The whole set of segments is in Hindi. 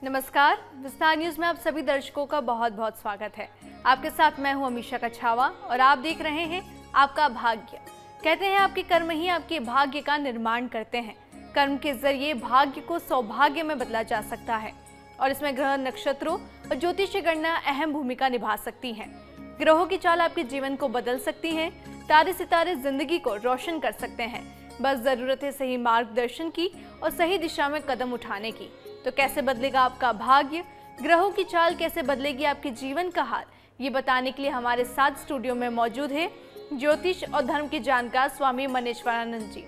नमस्कार, विस्तार न्यूज में आप सभी दर्शकों का बहुत बहुत स्वागत है। आपके साथ मैं हूं अमीशा कछावा और आप देख रहे हैं आपका भाग्य। कहते हैं आपके कर्म ही आपके भाग्य का निर्माण करते हैं। कर्म के जरिए भाग्य को सौभाग्य में बदला जा सकता है और इसमें ग्रह, नक्षत्रों और ज्योतिष गणना अहम भूमिका निभा सकती है। ग्रहों की चाल आपके जीवन को बदल सकती है। तारे सितारे जिंदगी को रोशन कर सकते हैं। बस जरूरत है सही मार्गदर्शन की और सही दिशा में कदम उठाने की। तो कैसे बदलेगा आपका भाग्य, ग्रहों की चाल कैसे बदलेगी आपके जीवन का हाल, ये बताने के लिए हमारे साथ स्टूडियो में मौजूद है ज्योतिष और धर्म के जानकार स्वामी मनेश्वरानंद जी।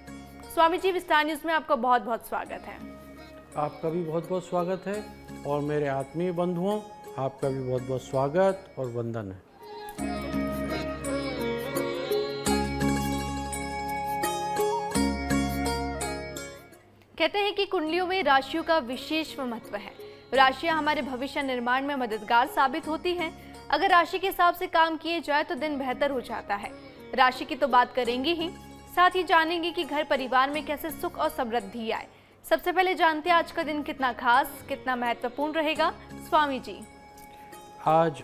स्वामी जी, विस्तार न्यूज में आपका बहुत बहुत स्वागत है। आपका भी बहुत बहुत स्वागत है और मेरे आत्मीय बंधुओं, आपका भी बहुत बहुत स्वागत और वंदन है। कहते हैं कि कुंडलियों में राशियों का विशेष महत्व है। राशियां हमारे भविष्य निर्माण में मददगार साबित होती हैं। अगर राशि के हिसाब से काम किए जाए तो दिन बेहतर हो जाता है। राशि की तो बात करेंगे ही, साथ ही जानेंगे कि घर परिवार में कैसे सुख और समृद्धि आए। सबसे पहले जानते हैं आज का दिन कितना खास, कितना महत्वपूर्ण रहेगा। स्वामी जी, आज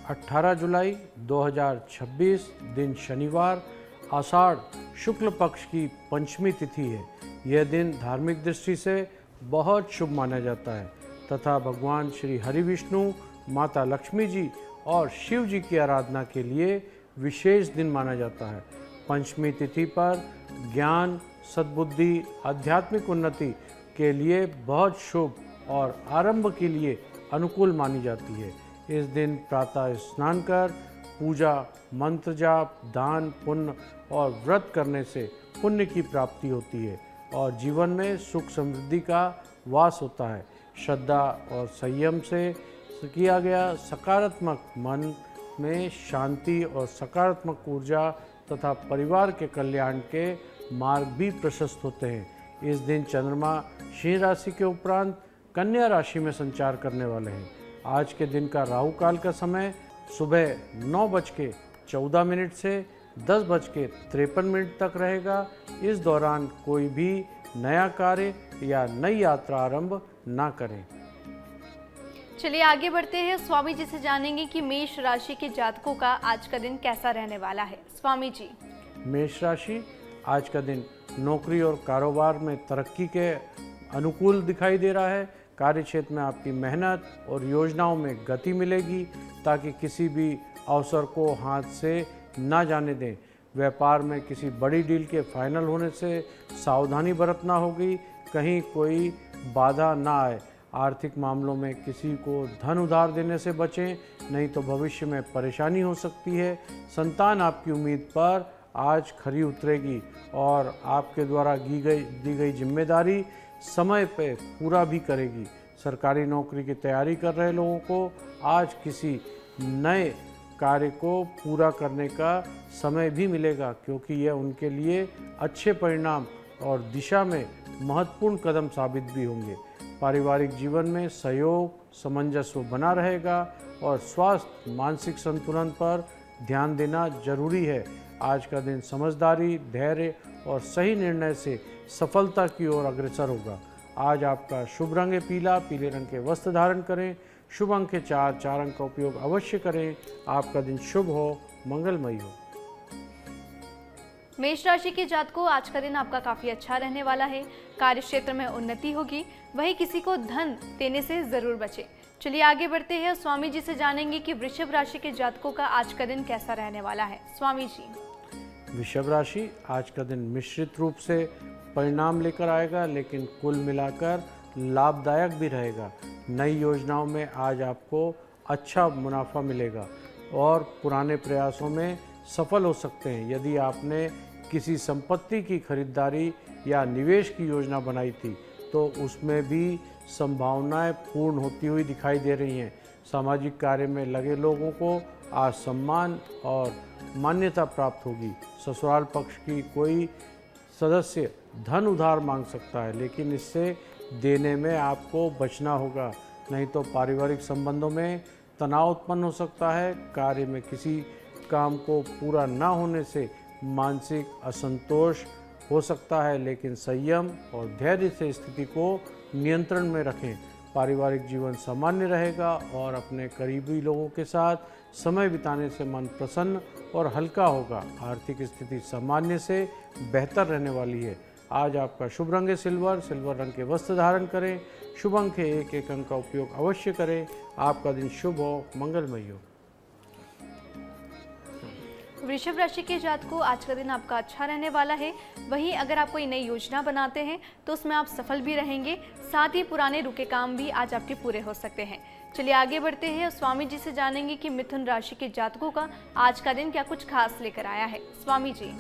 18 जुलाई 2026 दिन शनिवार, आषाढ़ शुक्ल पक्ष की पंचमी तिथि है। यह दिन धार्मिक दृष्टि से बहुत शुभ माना जाता है तथा भगवान श्री हरि विष्णु, माता लक्ष्मी जी और शिव जी की आराधना के लिए विशेष दिन माना जाता है। पंचमी तिथि पर ज्ञान, सद्बुद्धि, आध्यात्मिक उन्नति के लिए बहुत शुभ और आरंभ के लिए अनुकूल मानी जाती है। इस दिन प्रातः स्नान कर पूजा, मंत्र जाप, दान, पुण्य और व्रत करने से पुण्य की प्राप्ति होती है और जीवन में सुख समृद्धि का वास होता है। श्रद्धा और संयम से किया गया सकारात्मक मन में शांति और सकारात्मक ऊर्जा तथा परिवार के कल्याण के मार्ग भी प्रशस्त होते हैं। इस दिन चंद्रमा सिंह राशि के उपरांत कन्या राशि में संचार करने वाले हैं। आज के दिन का राहु काल का समय सुबह 9:14 से 10:53 तक रहेगा। इस दौरान कोई भी नया कार्य या नई यात्रा आरंभ ना करें। चलिए आगे बढ़ते हैं। स्वामी जी से जानेंगे कि मेष राशि के जातकों का आज का दिन कैसा रहने वाला है। स्वामी जी, मेष राशि, आज का दिन नौकरी और कारोबार में तरक्की के अनुकूल दिखाई दे रहा है। कार्य क्षेत्र में आपकी मेहनत और योजनाओं में गति मिलेगी ताकि किसी भी अवसर को हाथ से ना जाने दें। व्यापार में किसी बड़ी डील के फाइनल होने से सावधानी बरतना होगी, कहीं कोई बाधा ना आए। आर्थिक मामलों में किसी को धन उधार देने से बचें, नहीं तो भविष्य में परेशानी हो सकती है। संतान आपकी उम्मीद पर आज खरी उतरेगी और आपके द्वारा दी गई जिम्मेदारी समय पर पूरा भी करेगी। सरकारी नौकरी की तैयारी कर रहे लोगों को आज किसी नए कार्य को पूरा करने का समय भी मिलेगा, क्योंकि यह उनके लिए अच्छे परिणाम और दिशा में महत्वपूर्ण कदम साबित भी होंगे। पारिवारिक जीवन में सहयोग, सामंजस्य बना रहेगा और स्वास्थ्य, मानसिक संतुलन पर ध्यान देना जरूरी है। आज का दिन समझदारी, धैर्य और सही निर्णय से सफलता की ओर अग्रसर होगा। आज आपका शुभ रंग है पीला। पीले रंग के वस्त्र धारण करें। शुभ अंक है 4। 4 अंक का उपयोग अवश्य करें। आपका दिन शुभ हो, मंगलमय हो। मेष राशि के जातकों, आज का दिन आपका काफी अच्छा रहने वाला है। कार्य क्षेत्र में उन्नति होगी, वहीं किसी को धन देने से जरूर बचे। चलिए आगे बढ़ते हैं। स्वामी जी से जानेंगे कि वृषभ राशि के जातकों का आज का दिन कैसा रहने वाला है। स्वामी जी, वृषभ राशि, आज का दिन मिश्रित रूप से परिणाम लेकर आएगा, लेकिन कुल मिलाकर लाभदायक भी रहेगा। नई योजनाओं में आज आपको अच्छा मुनाफा मिलेगा और पुराने प्रयासों में सफल हो सकते हैं। यदि आपने किसी संपत्ति की खरीदारी या निवेश की योजना बनाई थी तो उसमें भी संभावनाएं पूर्ण होती हुई दिखाई दे रही हैं। सामाजिक कार्य में लगे लोगों को आज सम्मान और मान्यता प्राप्त होगी। ससुराल पक्ष की कोई सदस्य धन उधार मांग सकता है, लेकिन इससे देने में आपको बचना होगा, नहीं तो पारिवारिक संबंधों में तनाव उत्पन्न हो सकता है। कार्य में किसी काम को पूरा न होने से मानसिक असंतोष हो सकता है, लेकिन संयम और धैर्य से स्थिति को नियंत्रण में रखें। पारिवारिक जीवन सामान्य रहेगा और अपने करीबी लोगों के साथ समय बिताने से मन प्रसन्न और हल्का होगा। आर्थिक स्थिति सामान्य से बेहतर रहने वाली है। आज आपका शुभ रंग है सिल्वर। सिल्वर रंग के वस्त्र धारण करें। शुभ अंक है 1 अंक का उपयोग अवश्य करें। आपका दिन शुभ हो, मंगलमय हो। वृषभ राशि के जातकों, आज का दिन आपका अच्छा रहने वाला है। वहीं अगर आप कोई नई योजना बनाते हैं तो उसमें आप सफल भी रहेंगे। साथ ही पुराने रुके काम भी आज आपके पूरे हो सकते हैं। चलिए आगे बढ़ते हैं और स्वामी जी से जानेंगे कि मिथुन राशि के जातकों का आज का दिन क्या कुछ खास लेकर आया है। स्वामी जी।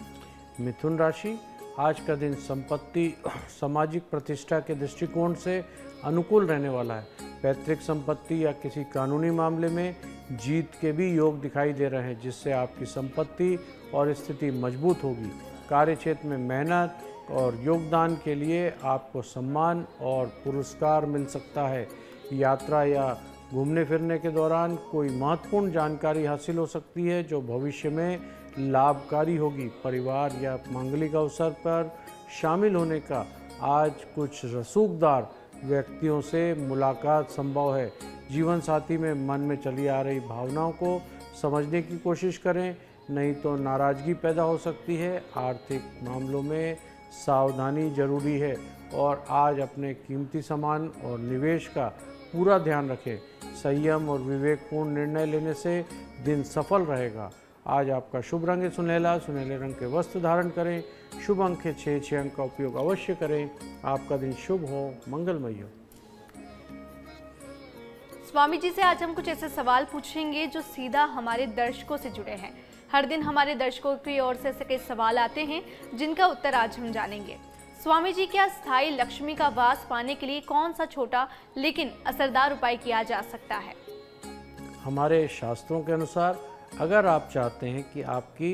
मिथुन राशि, आज का दिन संपत्ति सामाजिक प्रतिष्ठा के दृष्टिकोण से अनुकूल रहने वाला है। पैतृक संपत्ति या किसी कानूनी मामले में जीत के भी योग दिखाई दे रहे हैं, जिससे आपकी संपत्ति और स्थिति मजबूत होगी। कार्य क्षेत्र में मेहनत और योगदान के लिए आपको सम्मान और पुरस्कार मिल सकता है। यात्रा या घूमने फिरने के दौरान कोई महत्वपूर्ण जानकारी हासिल हो सकती है जो भविष्य में लाभकारी होगी। परिवार या मांगलिक अवसर पर शामिल होने का आज कुछ रसूखदार व्यक्तियों से मुलाकात संभव है। जीवन साथी में मन में चली आ रही भावनाओं को समझने की कोशिश करें, नहीं तो नाराज़गी पैदा हो सकती है। आर्थिक मामलों में सावधानी जरूरी है और आज अपने कीमती सामान और निवेश का पूरा ध्यान रखें। संयम और विवेकपूर्ण निर्णय लेने से दिन सफल रहेगा। आज आपका शुभ रंग है सुनहला। सुनहले रंग के वस्त्र धारण करें। शुभ अंक है 6 अंक का उपयोग अवश्य करें। आपका दिन शुभ हो, मंगलमय हो। स्वामी जी से आज हम कुछ ऐसे सवाल पूछेंगे जो सीधा हमारे दर्शकों से जुड़े हैं। हर दिन हमारे दर्शकों की ओर से ऐसे कई सवाल आते हैं जिनका उत्तर आज हम जानेंगे। स्वामी जी, क्या स्थायी लक्ष्मी का वास पाने के लिए कौन सा छोटा लेकिन असरदार उपाय किया जा सकता है? हमारे शास्त्रों के अनुसार अगर आप चाहते हैं कि आपकी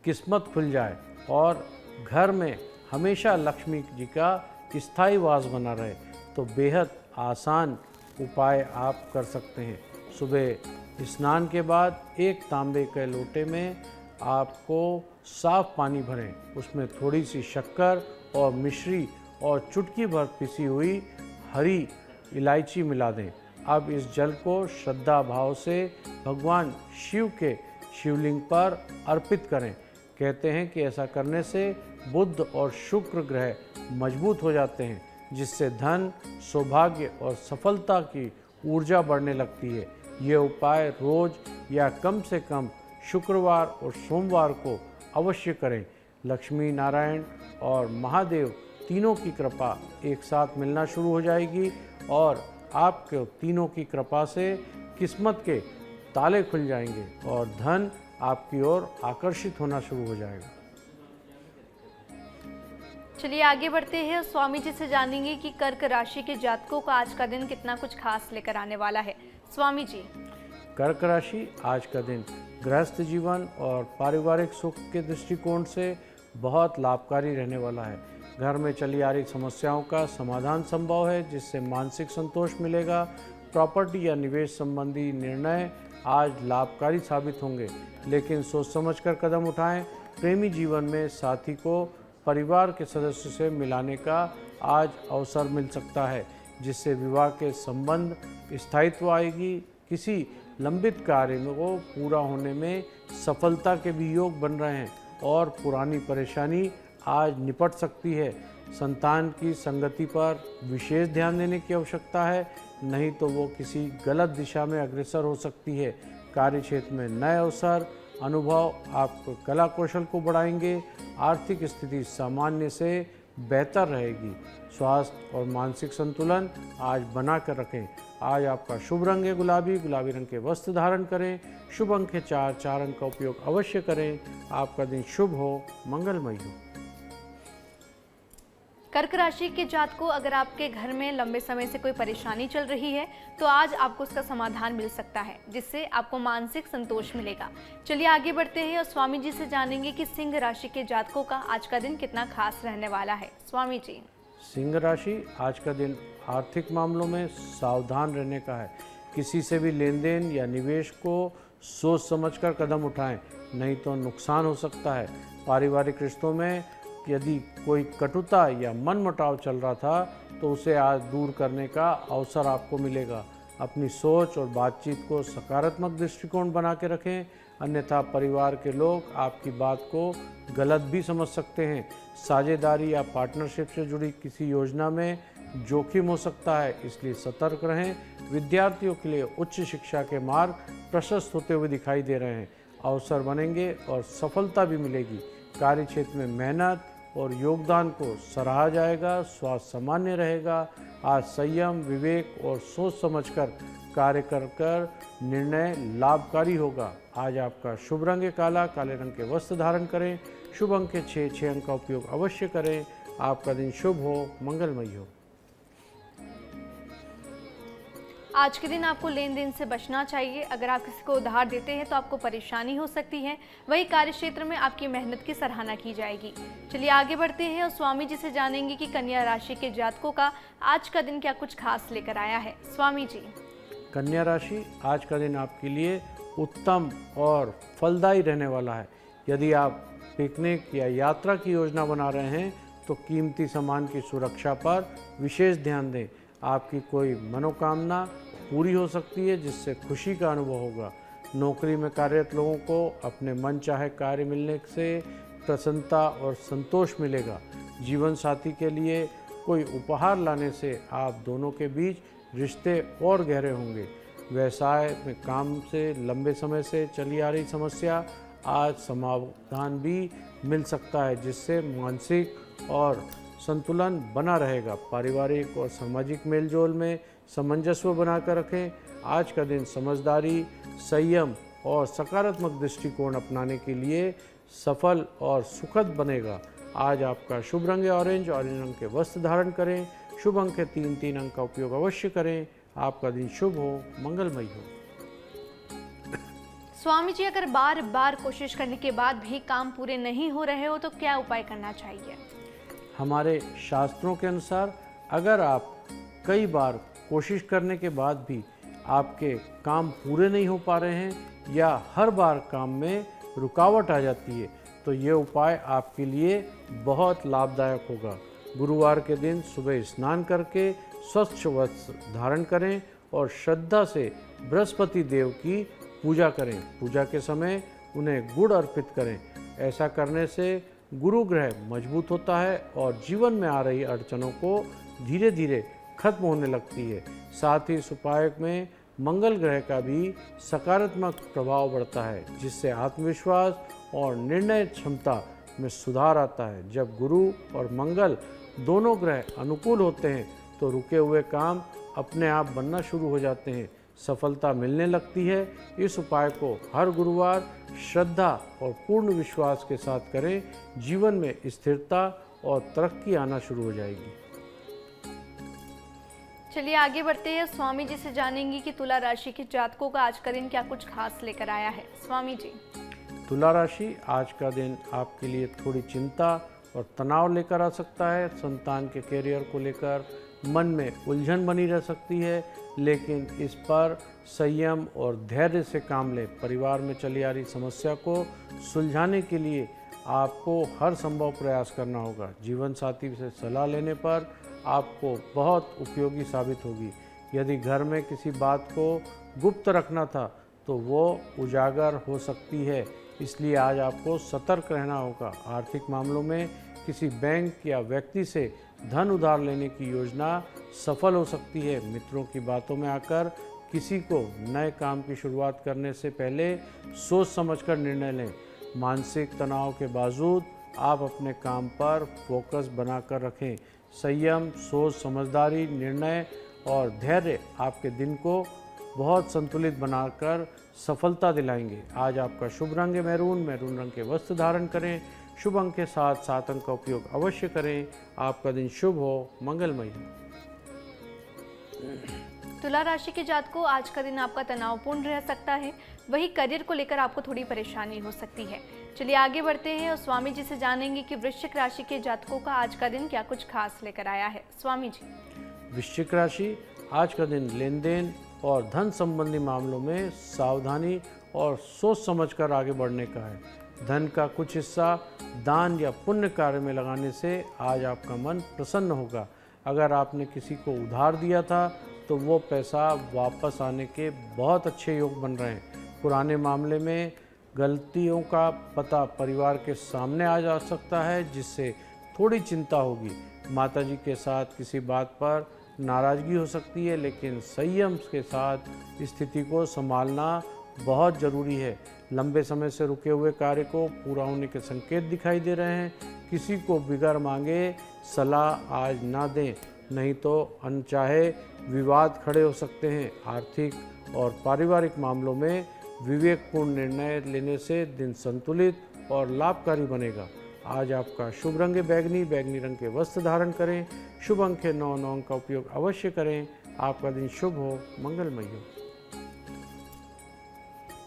किस्मत खुल जाए और घर में हमेशा लक्ष्मी जी का स्थायी वास बना रहे, तो बेहद आसान उपाय आप कर सकते हैं। सुबह स्नान के बाद एक तांबे के लोटे में आपको साफ पानी भरें, उसमें थोड़ी सी शक्कर और मिश्री और चुटकी भर पिसी हुई हरी इलायची मिला दें। अब इस जल को श्रद्धा भाव से भगवान शिव के शिवलिंग पर अर्पित करें। कहते हैं कि ऐसा करने से बुध और शुक्र ग्रह मजबूत हो जाते हैं, जिससे धन, सौभाग्य और सफलता की ऊर्जा बढ़ने लगती है। ये उपाय रोज या कम से कम शुक्रवार और सोमवार को अवश्य करें। लक्ष्मी नारायण और महादेव तीनों की कृपा एक साथ मिलना शुरू हो जाएगी और आपके तीनों की कृपा से किस्मत के ताले खुल जाएंगे और धन आपकी ओर आकर्षित होना शुरू हो जाएगा। चलिए आगे बढ़ते हैं और स्वामी जी से जानेंगे कि कर्क राशि के जातकों का आज का दिन कितना कुछ खास लेकर आने वाला है। स्वामी जी। कर्क राशि, आज का दिन गृहस्थ जीवन और पारिवारिक सुख के दृष्टिकोण से बहुत लाभकारी रहने वाला है। घर में चली आ रही समस्याओं का समाधान संभव है, जिससे मानसिक संतोष मिलेगा। प्रॉपर्टी या निवेश संबंधी निर्णय आज लाभकारी साबित होंगे, लेकिन सोच समझकर कदम उठाएं। प्रेमी जीवन में साथी को परिवार के सदस्य से मिलाने का आज अवसर मिल सकता है, जिससे विवाह के संबंध स्थायित्व आएगी। किसी लंबित कार्य में वो पूरा होने में सफलता के भी योग बन रहे हैं और पुरानी परेशानी आज निपट सकती है। संतान की संगति पर विशेष ध्यान देने की आवश्यकता है, नहीं तो वो किसी गलत दिशा में अग्रसर हो सकती है। कार्य क्षेत्र में नए अवसर, अनुभव आपको कला कौशल को बढ़ाएंगे। आर्थिक स्थिति सामान्य से बेहतर रहेगी। स्वास्थ्य और मानसिक संतुलन आज बना कर रखें। आज आपका शुभ रंग है गुलाबी। गुलाबी रंग के वस्त्र धारण करें। शुभ अंक है 4 अंक का उपयोग अवश्य करें। आपका दिन शुभ हो, मंगलमय हो। कर्क राशि के जातकों, अगर आपके घर में लंबे समय से कोई परेशानी चल रही है तो आज आपको उसका समाधान मिल सकता है, जिससे आपको मानसिक संतोष मिलेगा। चलिए आगे बढ़ते हैं और स्वामी जी से जानेंगे कि सिंह राशि के जातकों का आज का दिन कितना खास रहने वाला है। स्वामी जी। सिंह राशि, आज का दिन आर्थिक मामलों में सावधान रहने का है। किसी से भी लेन देन या निवेश को सोच समझकर कदम उठाएं, नहीं तो नुकसान हो सकता है। पारिवारिक रिश्तों में यदि कोई कटुता या मनमुटाव चल रहा था तो उसे आज दूर करने का अवसर आपको मिलेगा। अपनी सोच और बातचीत को सकारात्मक दृष्टिकोण बना के रखें, अन्यथा परिवार के लोग आपकी बात को गलत भी समझ सकते हैं। साझेदारी या पार्टनरशिप से जुड़ी किसी योजना में जोखिम हो सकता है, इसलिए सतर्क रहें। विद्यार्थियों के लिए उच्च शिक्षा के मार्ग प्रशस्त होते हुए दिखाई दे रहे हैं। अवसर बनेंगे और सफलता भी मिलेगी। कार्य क्षेत्र में मेहनत और योगदान को सराहा जाएगा। स्वास्थ्य सामान्य रहेगा। आज संयम, विवेक और सोच समझकर कार्य कर निर्णय लाभकारी होगा। आज आपका शुभ रंग है काला। काले रंग के वस्त्र धारण करें। शुभ अंक है 6 अंक का उपयोग अवश्य करें। आपका दिन शुभ हो, मंगलमय हो। आज के दिन आपको लेन देन से बचना चाहिए। अगर आप किसी को उधार देते हैं तो आपको परेशानी हो सकती है। वही कार्य क्षेत्र में आपकी मेहनत की सराहना की जाएगी। चलिए आगे बढ़ते हैं और स्वामी जी से जानेंगे कि कन्या राशि के जातकों का आज का दिन क्या कुछ खास लेकर आया है। स्वामी जी। कन्या राशि, आज का दिन आपके लिए उत्तम और फलदायी रहने वाला है। यदि आप पिकनिक या यात्रा की योजना बना रहे हैं तो कीमती सामान की सुरक्षा पर विशेष ध्यान दें। आपकी कोई मनोकामना पूरी हो सकती है, जिससे खुशी का अनुभव होगा। नौकरी में कार्यरत लोगों को अपने मन चाहे कार्य मिलने से प्रसन्नता और संतोष मिलेगा। जीवन साथी के लिए कोई उपहार लाने से आप दोनों के बीच रिश्ते और गहरे होंगे। व्यवसाय में काम से लंबे समय से चली आ रही समस्या आज समाधान भी मिल सकता है, जिससे मानसिक और संतुलन बना रहेगा। पारिवारिक और सामाजिक मेलजोल में सामंजस्य बनाकर रखें। आज का दिन समझदारी, संयम और सकारात्मक दृष्टिकोण अपनाने के लिए सफल और सुखद बनेगा। आज आपका शुभ रंग है ऑरेंज रंग के वस्त्र धारण करें। शुभ अंक है 3 अंक का उपयोग अवश्य करें। आपका दिन शुभ हो, मंगलमय हो। स्वामी जी, अगर बार बार कोशिश करने के बाद भी काम पूरे नहीं हो रहे हो तो क्या उपाय करना चाहिए? हमारे शास्त्रों के अनुसार अगर आप कई बार कोशिश करने के बाद भी आपके काम पूरे नहीं हो पा रहे हैं या हर बार काम में रुकावट आ जाती है, तो ये उपाय आपके लिए बहुत लाभदायक होगा। गुरुवार के दिन सुबह स्नान करके स्वच्छ वस्त्र धारण करें और श्रद्धा से बृहस्पति देव की पूजा करें। पूजा के समय उन्हें गुड़ अर्पित करें। ऐसा करने से गुरु ग्रह मजबूत होता है और जीवन में आ रही अड़चनों को धीरे धीरे खत्म होने लगती है। साथ ही इस उपाय में मंगल ग्रह का भी सकारात्मक प्रभाव बढ़ता है, जिससे आत्मविश्वास और निर्णय क्षमता में सुधार आता है। जब गुरु और मंगल दोनों ग्रह अनुकूल होते हैं तो रुके हुए काम अपने आप बनना शुरू हो जाते हैं, सफलता मिलने लगती है। इस उपाय को हर गुरुवार श्रद्धा और पूर्ण विश्वास के साथ करें। जीवन में स्थिरता और तरक्की आना शुरू हो जाएगी। चलिए आगे बढ़ते हैं। स्वामी जी से जानेंगे कि तुला राशि के जातकों का आज का दिन क्या कुछ खास लेकर आया है। स्वामी जी। तुला राशि, आज का दिन आपके लिए थोड़ी चिंता और तनाव लेकर आ सकता है। संतान के करियर को लेकर मन में उलझन बनी रह सकती है, लेकिन इस पर संयम और धैर्य से काम लें। परिवार में चली आ रही समस्या को सुलझाने के लिए आपको हर संभव प्रयास करना होगा। जीवन साथी से सलाह लेने पर आपको बहुत उपयोगी साबित होगी। यदि घर में किसी बात को गुप्त रखना था तो वो उजागर हो सकती है, इसलिए आज आपको सतर्क रहना होगा। आर्थिक मामलों में किसी बैंक या व्यक्ति से धन उधार लेने की योजना सफल हो सकती है। मित्रों की बातों में आकर किसी को नए काम की शुरुआत करने से पहले सोच समझकर निर्णय लें। मानसिक तनाव के बावजूद आप अपने काम पर फोकस बनाकर रखें। संयम, सोच, समझदारी, निर्णय और धैर्य आपके दिन को बहुत संतुलित बनाकर सफलता दिलाएंगे। आज आपका शुभ रंग है मैरून रंग के वस्त्र धारण करें। शुभ अंक के साथ 7 अंक का उपयोग अवश्य करें। आपका दिन शुभ हो, मंगलमय हो। तुला राशि के जातकों, आज का दिन आपका तनावपूर्ण रह सकता है। वही करियर को लेकर आपको थोड़ी परेशानी हो सकती है। चलिए आगे बढ़ते हैं और स्वामी जी से जानेंगे कि वृश्चिक राशि के जातकों का आज का दिन क्या कुछ खास लेकर आया है। स्वामी जी। वृश्चिक राशि, आज का दिन लेन देन और धन संबंधी मामलों में सावधानी और सोच समझकर आगे बढ़ने का है। धन का कुछ हिस्सा दान या पुण्य कार्य में लगाने से आज आपका मन प्रसन्न होगा। अगर आपने किसी को उधार दिया था तो वो पैसा वापस आने के बहुत अच्छे योग बन रहे हैं। पुराने मामले में गलतियों का पता परिवार के सामने आ जा सकता है, जिससे थोड़ी चिंता होगी। माताजी के साथ किसी बात पर नाराज़गी हो सकती है, लेकिन संयम के साथ स्थिति को संभालना बहुत ज़रूरी है। लंबे समय से रुके हुए कार्य को पूरा होने के संकेत दिखाई दे रहे हैं। किसी को बिगर मांगे सलाह आज ना दें, नहीं तो अनचाहे विवाद खड़े हो सकते हैं। आर्थिक और पारिवारिक मामलों में विवेकपूर्ण निर्णय लेने से दिन संतुलित और लाभकारी बनेगा। आज आपका शुभ रंग है बैगनी। बैगनी रंग के वस्त्र धारण करें। शुभ अंक है 9। 9 अंक का उपयोग अवश्य करें। आपका दिन शुभ हो, मंगलमय हो।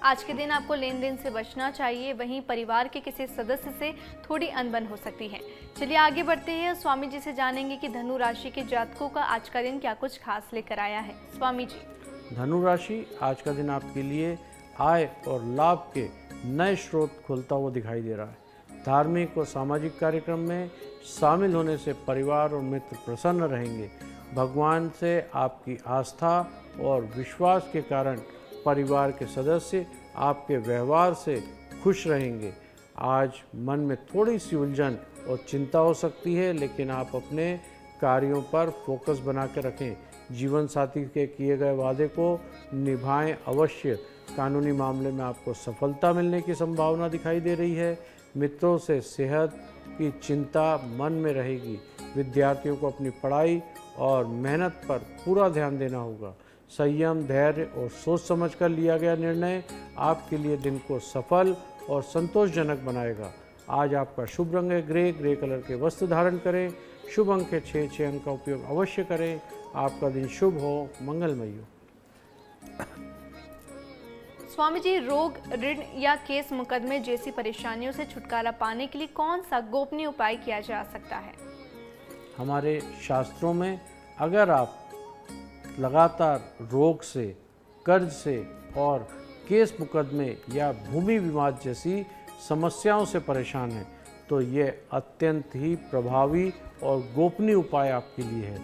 आज के दिन आपको लेन देन से बचना चाहिए, वहीं परिवार के किसी सदस्य से थोड़ी अनबन हो सकती है। चलिए आगे बढ़ते हैं। स्वामी जी से जानेंगे कि धनु राशि के जातकों का आज का दिन क्या कुछ खास लेकर आया है। स्वामी जी। धनु राशि, आज का दिन आपके लिए आय और लाभ के नए स्रोत खुलता हुआ दिखाई दे रहा है। धार्मिक और सामाजिक कार्यक्रम में शामिल होने से परिवार और मित्र प्रसन्न रहेंगे। भगवान से आपकी आस्था और विश्वास के कारण परिवार के सदस्य आपके व्यवहार से खुश रहेंगे। आज मन में थोड़ी सी उलझन और चिंता हो सकती है, लेकिन आप अपने कार्यों पर फोकस बना के रखें। जीवन साथी के किए गए वादे को निभाएं अवश्य। कानूनी मामले में आपको सफलता मिलने की संभावना दिखाई दे रही है। मित्रों से सेहत की चिंता मन में रहेगी। विद्यार्थियों को अपनी पढ़ाई और मेहनत पर पूरा ध्यान देना होगा। संयम, धैर्य और सोच समझकर लिया गया निर्णय आपके लिए दिन को सफल और संतोषजनक बनाएगा। आज आपका शुभ रंग है ग्रे। ग्रे कलर के वस्त्र धारण करें। शुभ अंक है 6। 6 अंक का उपयोग अवश्य करें। आपका दिन शुभ हो, मंगलमय हो। स्वामी जी, रोग, ऋण या केस मुकदमे जैसी परेशानियों से छुटकारा पाने के लिए कौन सा गोपनीय उपाय किया जा सकता है? हमारे शास्त्रों में अगर आप लगातार रोग से, कर्ज से और केस मुकदमे या भूमि विवाद जैसी समस्याओं से परेशान हैं, तो ये अत्यंत ही प्रभावी और गोपनीय उपाय आपके लिए है।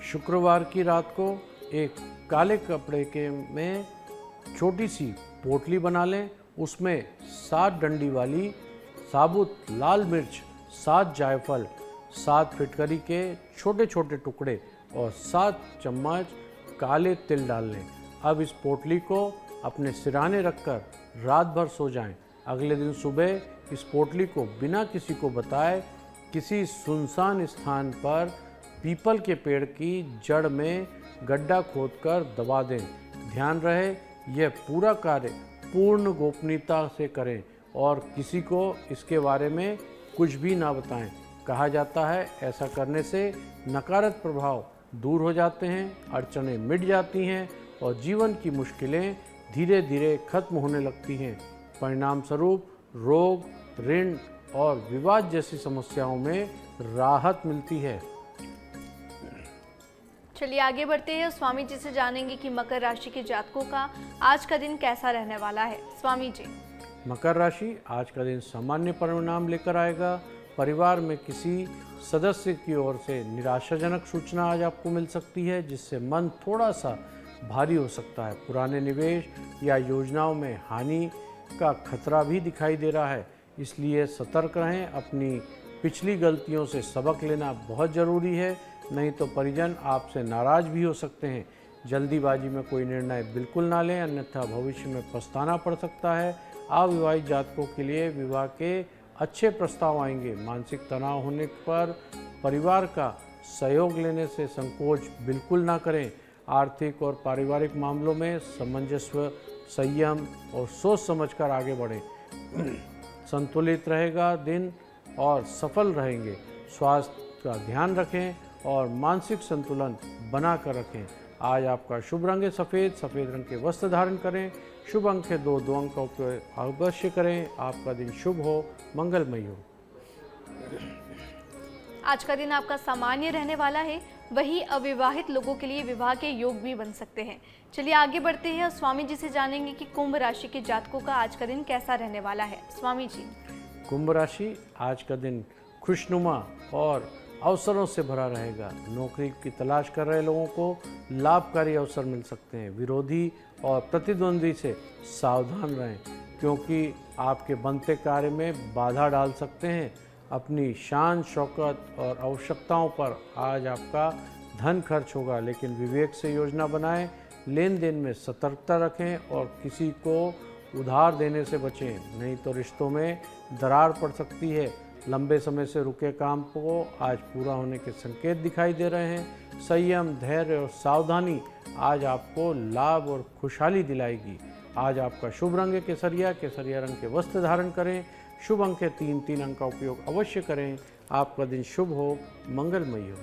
शुक्रवार की रात को एक काले कपड़े के में छोटी सी पोटली बना लें। उसमें 7 डंडी वाली साबुत लाल मिर्च, 7 जायफल, 7 फिटकरी के छोटे छोटे टुकड़े और 7 चम्मच काले तिल डाल लें। अब इस पोटली को अपने सिराने रखकर रात भर सो जाएं। अगले दिन सुबह इस पोटली को बिना किसी को बताए किसी सुनसान स्थान पर पीपल के पेड़ की जड़ में गड्ढा खोदकर दबा दें। ध्यान रहे, यह पूरा कार्य पूर्ण गोपनीयता से करें और किसी को इसके बारे में कुछ भी ना बताएं। कहा जाता है ऐसा करने से नकारात्मक प्रभाव दूर हो जाते हैं, अड़चनें मिट जाती हैं और जीवन की मुश्किलें धीरे धीरे खत्म होने लगती हैं। परिणाम स्वरूप रोग, ऋण और विवाद जैसी समस्याओं में राहत मिलती है। चलिए आगे बढ़ते हैं। स्वामी जी से जानेंगे कि मकर राशि के जातकों का आज का दिन कैसा रहने वाला है। स्वामी जी। मकर राशि, आज का दिन सामान्य परिणाम लेकर आएगा। परिवार में किसी सदस्य की ओर से निराशाजनक सूचना आज आपको मिल सकती है, जिससे मन थोड़ा सा भारी हो सकता है। पुराने निवेश या योजनाओं में हानि का खतरा भी दिखाई दे रहा है, इसलिए सतर्क रहें। अपनी पिछली गलतियों से सबक लेना बहुत ज़रूरी है, नहीं तो परिजन आपसे नाराज़ भी हो सकते हैं। जल्दीबाजी में कोई निर्णय बिल्कुल ना लें, अन्यथा भविष्य में पछताना पड़ सकता है। अविवाहित जातकों के लिए विवाह के अच्छे प्रस्ताव आएंगे। मानसिक तनाव होने पर परिवार का सहयोग लेने से संकोच बिल्कुल ना करें। आर्थिक और पारिवारिक मामलों में सामंजस्य, संयम और सोच समझकर आगे बढ़ें। संतुलित रहेगा दिन और सफल रहेंगे। स्वास्थ्य का ध्यान रखें और मानसिक संतुलन बना कर रखें। आज आपका शुभ रंग है सफ़ेद। सफ़ेद रंग के वस्त्र धारण करें। शुभ अंक है 2। 2 अंक का उपयोग अवश्य करें। आपका दिन शुभ हो, मंगलमय हो। आज का दिन आपका सामान्य रहने वाला है, वही अविवाहित लोगों के लिए विवाह के योग भी बन सकते हैं। चलिए आगे बढ़ते हैं और स्वामी जी से जानेंगे कि कुंभ राशि के जातकों का आज का दिन कैसा रहने वाला है। स्वामी जी। कुंभ राशि, आज का दिन खुशनुमा और अवसरों से भरा रहेगा। नौकरी की तलाश कर रहे लोगों को लाभकारी अवसर मिल सकते हैं। विरोधी और प्रतिद्वंदी से सावधान रहें, क्योंकि आपके बनते कार्य में बाधा डाल सकते हैं। अपनी शान शौकत और आवश्यकताओं पर आज आपका धन खर्च होगा, लेकिन विवेक से योजना बनाएं। लेन देन में सतर्कता रखें और किसी को उधार देने से बचें, नहीं तो रिश्तों में दरार पड़ सकती है। लंबे समय से रुके काम को आज पूरा होने के संकेत दिखाई दे रहे हैं। संयम, धैर्य और सावधानी आज आपको लाभ और खुशहाली दिलाएगी। आज आपका शुभ रंग है केसरिया। केसरिया रंग के वस्त्र धारण करें। शुभ अंक है 3 अंक का उपयोग अवश्य करें। आपका दिन शुभ हो, मंगलमय हो।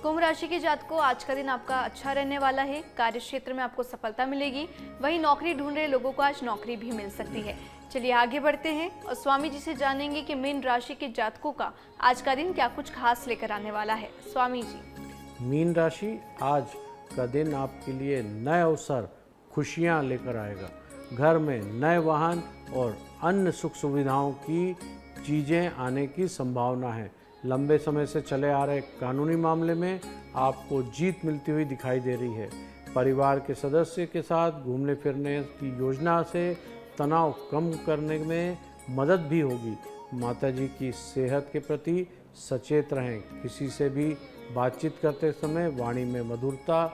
कुंभ राशि के जातकों, आज का दिन आपका अच्छा रहने वाला है। कार्य क्षेत्र में आपको सफलता मिलेगी। वहीं नौकरी ढूंढ रहे लोगों को आज नौकरी भी मिल सकती है। चलिए आगे बढ़ते हैं और स्वामी जी से जानेंगे कि मीन राशि के जातकों का आज का दिन क्या कुछ खास लेकर आने वाला है। स्वामी जी। मीन राशि, आज का दिन आपके लिए नए अवसर, खुशियां लेकर आएगा। घर में नए वाहन और अन्य सुख सुविधाओं की चीज़ें आने की संभावना है। लंबे समय से चले आ रहे कानूनी मामले में आपको जीत मिलती हुई दिखाई दे रही है। परिवार के सदस्य के साथ घूमने फिरने की योजना से तनाव कम करने में मदद भी होगी। माताजी की सेहत के प्रति सचेत रहें। किसी से भी बातचीत करते समय वाणी में मधुरता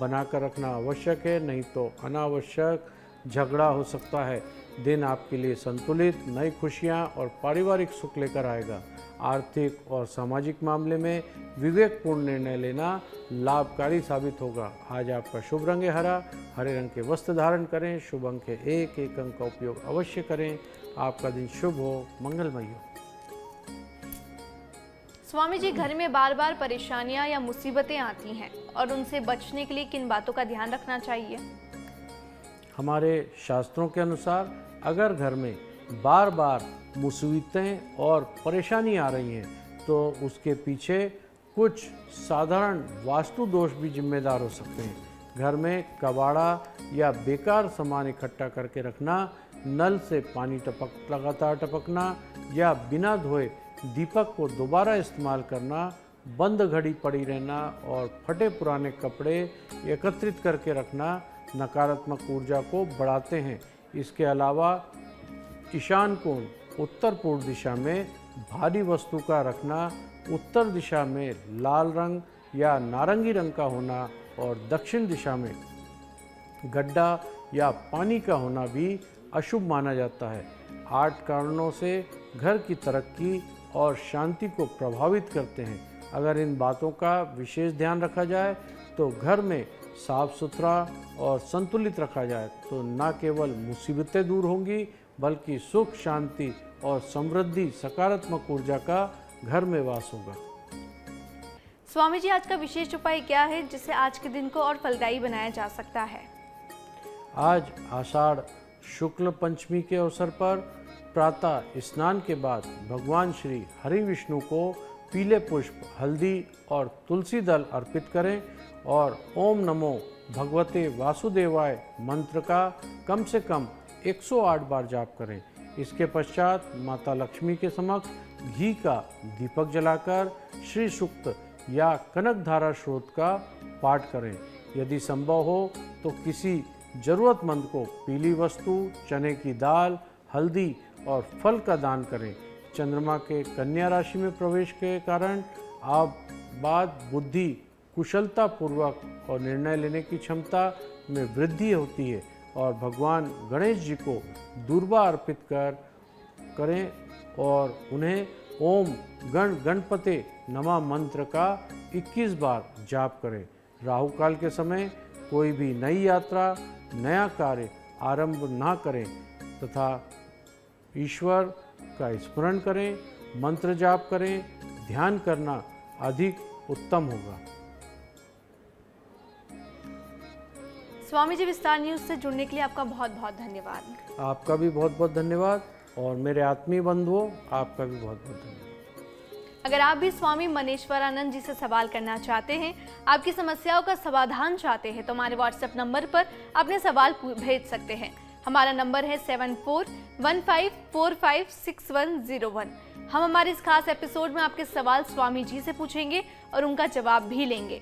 बनाकर रखना आवश्यक है, नहीं तो अनावश्यक झगड़ा हो सकता है। दिन आपके लिए संतुलित, नई खुशियां और पारिवारिक सुख लेकर आएगा। आर्थिक और सामाजिक मामले में विवेकपूर्ण निर्णय लेना लाभकारी साबित होगा। आज आपका शुभ रंग है हरा। हरे रंग के वस्त्र धारण करें। शुभ अंक है 1 अंक का उपयोग अवश्य करें। आपका दिन शुभ हो, मंगलमय हो। स्वामी जी, घर में बार बार परेशानियां या मुसीबतें आती हैं और उनसे बचने के लिए किन बातों का ध्यान रखना चाहिए? हमारे शास्त्रों के अनुसार अगर घर में बार बार मुसीबतें और परेशानी आ रही हैं तो उसके पीछे कुछ साधारण वास्तु दोष भी जिम्मेदार हो सकते हैं। घर में कबाड़ा या बेकार सामान इकट्ठा करके रखना, नल से पानी लगातार टपकना या बिना धोए दीपक को दोबारा इस्तेमाल करना, बंद घड़ी पड़ी रहना और फटे पुराने कपड़े एकत्रित करके रखना नकारात्मक ऊर्जा को बढ़ाते हैं। इसके अलावा ईशान कोण उत्तर पूर्व दिशा में भारी वस्तु का रखना, उत्तर दिशा में लाल रंग या नारंगी रंग का होना और दक्षिण दिशा में गड्ढा या पानी का होना भी अशुभ माना जाता है। 8 कारणों से घर की तरक्की और शांति को प्रभावित करते हैं। अगर इन बातों का विशेष ध्यान रखा जाए तो घर में साफ सुथरा और संतुलित रखा जाए तो न केवल मुसीबतें दूर होंगी बल्कि सुख, शांति और समृद्धि, सकारात्मक ऊर्जा का घर में वास होगा। स्वामी जी, आज का विशेष उपाय क्या है जिससे आज के दिन को और फलदायी बनाया जा सकता है? आज आषाढ़ शुक्ल पंचमी के अवसर पर प्रातः स्नान के बाद भगवान श्री हरि विष्णु को पीले पुष्प, हल्दी और तुलसी दल अर्पित करें और ओम नमो भगवते वासुदेवाय मंत्र का कम से कम 108 बार जाप करें। इसके पश्चात माता लक्ष्मी के समक्ष घी का दीपक जलाकर श्री सूक्त या कनक धारा स्रोत का पाठ करें। यदि संभव हो तो किसी जरूरतमंद को पीली वस्तु, चने की दाल, हल्दी और फल का दान करें। चंद्रमा के कन्या राशि में प्रवेश के कारण आप बुद्धि, कुशलता पूर्वक और निर्णय लेने की क्षमता में वृद्धि होती है और भगवान गणेश जी को दूर्वा अर्पित करें और उन्हें ओम गणपते नमः मंत्र का 21 बार जाप करें। राहु काल के समय कोई भी नई यात्रा, नया कार्य आरंभ ना करें तथा ईश्वर का स्मरण करें, मंत्र जाप करें। ध्यान करना अधिक उत्तम होगा। स्वामी जी, विस्तार न्यूज से जुड़ने के लिए आपका बहुत बहुत धन्यवाद। आपका भी बहुत बहुत धन्यवाद और मेरे आत्मीय बंधुओं, आपका भी बहुत बहुत धन्यवाद। अगर आप भी स्वामी मनेश्वरानंद जी से सवाल करना चाहते हैं, आपकी समस्याओं का समाधान चाहते हैं तो हमारे व्हाट्सएप नंबर पर अपने सवाल भेज सकते हैं। हमारा नंबर है 7415456101। हम हमारे इस खास एपिसोड में आपके सवाल स्वामी जी से पूछेंगे और उनका जवाब भी लेंगे।